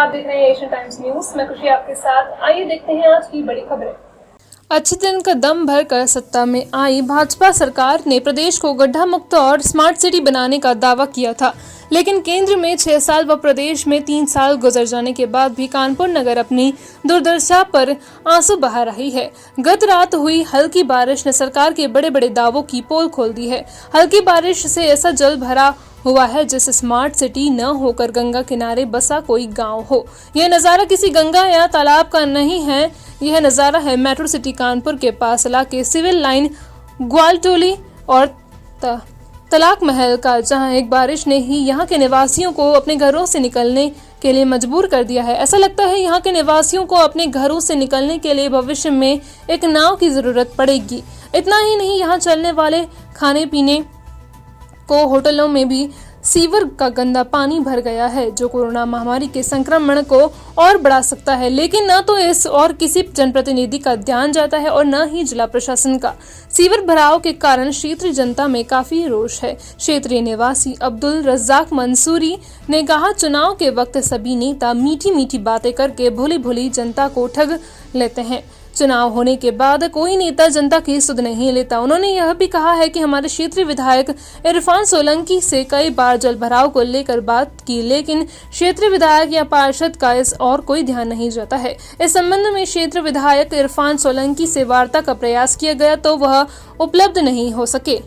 आप देख रहे हैं एशियन टाइम्स न्यूज। मैं खुशी आपके साथ। आइए देखते हैं आज की बड़ी खबरें। अच्छे दिन का दम भर कर सत्ता में आई भाजपा सरकार ने प्रदेश को गड्ढा मुक्त और स्मार्ट सिटी बनाने का दावा किया था, लेकिन केंद्र में 6 साल व प्रदेश में 3 साल गुजर जाने के बाद भी कानपुर नगर अपनी दुर्दशा पर आंसू बहा रही है। गत रात हुई हल्की बारिश ने सरकार के बड़े बड़े दावों की पोल खोल दी है। हल्की बारिश से ऐसा जल भरा हुआ है जैसे स्मार्ट सिटी न होकर गंगा किनारे बसा कोई गांव हो। यह नज़ारा किसी गंगा या तालाब का नहीं है, यह नज़ारा है मेट्रो सिटी कानपुर के पास इलाके सिविल लाइन ग्वालटोली और तलाक महल का, जहां एक बारिश ने ही यहां के निवासियों को अपने घरों से निकलने के लिए मजबूर कर दिया है। ऐसा लगता है यहां के निवासियों को अपने घरों से निकलने के लिए भविष्य में एक नाव की जरूरत पड़ेगी। इतना ही नहीं, यहाँ चलने वाले खाने पीने को होटलों में भी सीवर का गंदा पानी भर गया है, जो कोरोना महामारी के संक्रमण को और बढ़ा सकता है। लेकिन न तो इस और किसी जनप्रतिनिधि का ध्यान जाता है और न ही जिला प्रशासन का। सीवर भराव के कारण क्षेत्रीय जनता में काफी रोष है। क्षेत्रीय निवासी अब्दुल रज्जाक मंसूरी ने कहा, चुनाव के वक्त सभी नेता मीठी मीठी बातें करके भोली भोली जनता को ठग लेते हैं। चुनाव होने के बाद कोई नेता जनता की सुध नहीं लेता। उन्होंने यह भी कहा है कि हमारे क्षेत्रीय विधायक इरफान सोलंकी से कई बार जल भराव को लेकर बात की, लेकिन क्षेत्रीय विधायक या पार्षद का इस और कोई ध्यान नहीं जाता है। इस संबंध में क्षेत्रीय विधायक इरफान सोलंकी से वार्ता का प्रयास किया गया तो वह उपलब्ध नहीं हो सके।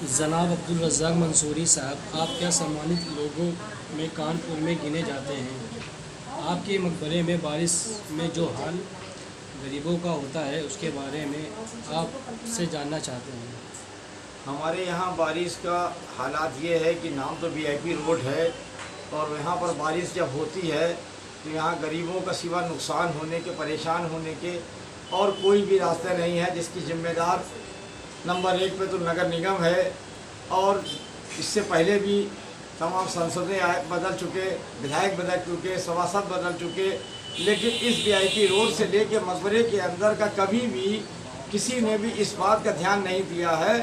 जनाब अब्दुल रज़्ज़ाक मंसूरी साहब, आप क्या सम्मानित लोगों में कानपुर में गिने जाते हैं। आपके मकबरे में बारिश में जो हाल गरीबों का होता है उसके बारे में आपसे जानना चाहते हैं। हमारे यहाँ बारिश का हालात ये है कि नाम तो वीआईपी रोड है और यहाँ पर बारिश जब होती है तो यहाँ गरीबों का सिवा नुकसान होने के, परेशान होने के और कोई भी रास्ता नहीं है, जिसकी जिम्मेदार नंबर 1 पे तो नगर निगम है। और इससे पहले भी तमाम संसदें बदल चुके, विधायक बदल चुके, सभासद बदल चुके, लेकिन इस वीआईपी रोड से लेके मकबरे के अंदर का कभी भी किसी ने भी इस बात का ध्यान नहीं दिया है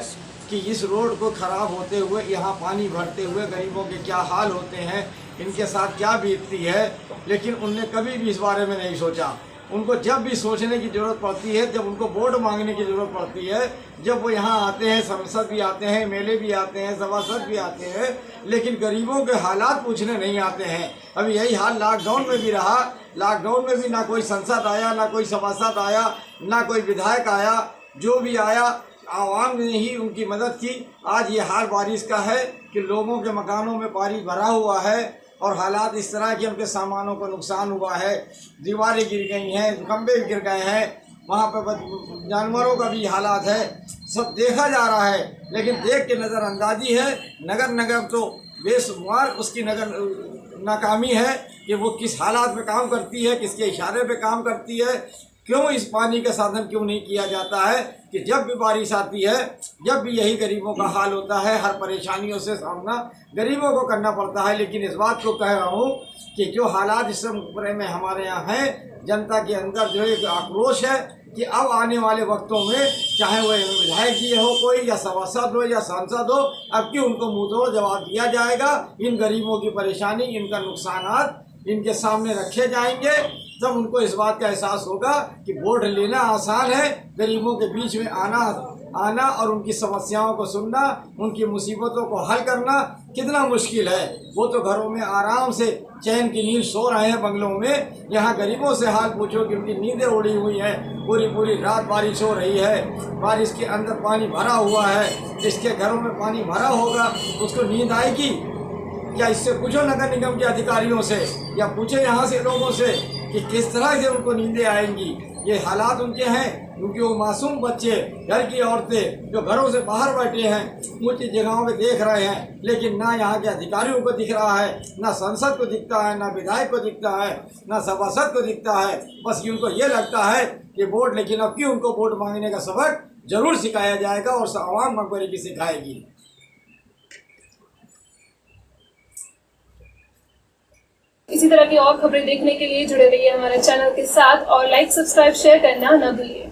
कि इस रोड को ख़राब होते हुए, यहाँ पानी भरते हुए गरीबों के क्या हाल होते हैं, इनके साथ क्या बीतती है। लेकिन उनने कभी भी इस बारे में नहीं सोचा। उनको जब भी सोचने की ज़रूरत पड़ती है, जब उनको वोट मांगने की ज़रूरत पड़ती है, जब वो यहाँ आते हैं, सांसद भी आते हैं, एमएलए भी आते हैं, सभासद भी आते हैं, लेकिन गरीबों के हालात पूछने नहीं आते हैं। अभी यही हाल लॉकडाउन में भी रहा। लॉकडाउन में भी ना कोई सांसद आया, ना कोई सभासद आया, ना कोई विधायक आया। जो भी आया आवाम ने ही उनकी मदद की। आज ये हाल बारिश का है कि लोगों के मकानों में पानी भरा हुआ है और हालात इस तरह के, उनके सामानों को नुकसान हुआ है, दीवारें गिर गई हैं, खंभे गिर गए हैं, वहाँ पर जानवरों का भी हालात है। सब देखा जा रहा है, लेकिन देख के नज़रअंदाजी है। नगर निगम तो बेशुमार उसकी नाकामी है कि वो किस हालात में काम करती है, किसके इशारे पे काम करती है। क्यों इस पानी का साधन क्यों नहीं किया जाता है कि जब भी बारिश आती है, जब भी यही गरीबों का हाल होता है, हर परेशानियों से सामना गरीबों को करना पड़ता है। लेकिन इस बात को कह रहा हूँ कि जो हालात इस समय में हमारे यहाँ हैं, जनता के अंदर जो एक आक्रोश है कि अब आने वाले वक्तों में चाहे वो विधायक जी हो कोई, या सभासद हो या सांसद हो, अब कि उनको मुंहतोड़ जवाब दिया जाएगा। इन गरीबों की परेशानी, इनका नुकसानात इनके सामने रखे जाएंगे, तब उनको इस बात का एहसास होगा कि वोट लेना आसान है, गरीबों के बीच में आना और उनकी समस्याओं को सुनना, उनकी मुसीबतों को हल करना कितना मुश्किल है। वो तो घरों में आराम से चैन की नींद सो रहे हैं बंगलों में। यहाँ गरीबों से हाल पूछो कि उनकी नींदें उड़ी हुई हैं। पूरी रात बारिश हो रही है, बारिश के अंदर पानी भरा हुआ है। जिसके घरों में पानी भरा होगा उसको नींद आएगी क्या? इससे पूछो नगर निगम के अधिकारियों से, या पूछो यहाँ से लोगों से कि किस तरह से उनको नींदें आएंगी। ये हालात उनके हैं क्योंकि वो मासूम बच्चे, घर की औरतें जो घरों से बाहर बैठे हैं, ऊँची जगहों पे देख रहे हैं, लेकिन ना यहाँ के अधिकारियों को दिख रहा है, ना सांसद को दिखता है, ना विधायक को दिखता है, ना सभासद को दिखता है। बस उनको ये लगता है कि वोट, लेकिन अब क्यों उनको वोट मांगने का सबक जरूर सिखाया जाएगा और आवाम मकबरे की सिखाएगी। इसी तरह की और खबरें देखने के लिए जुड़े रहिए हमारे चैनल के साथ और लाइक, सब्सक्राइब, शेयर करना न भूलिए।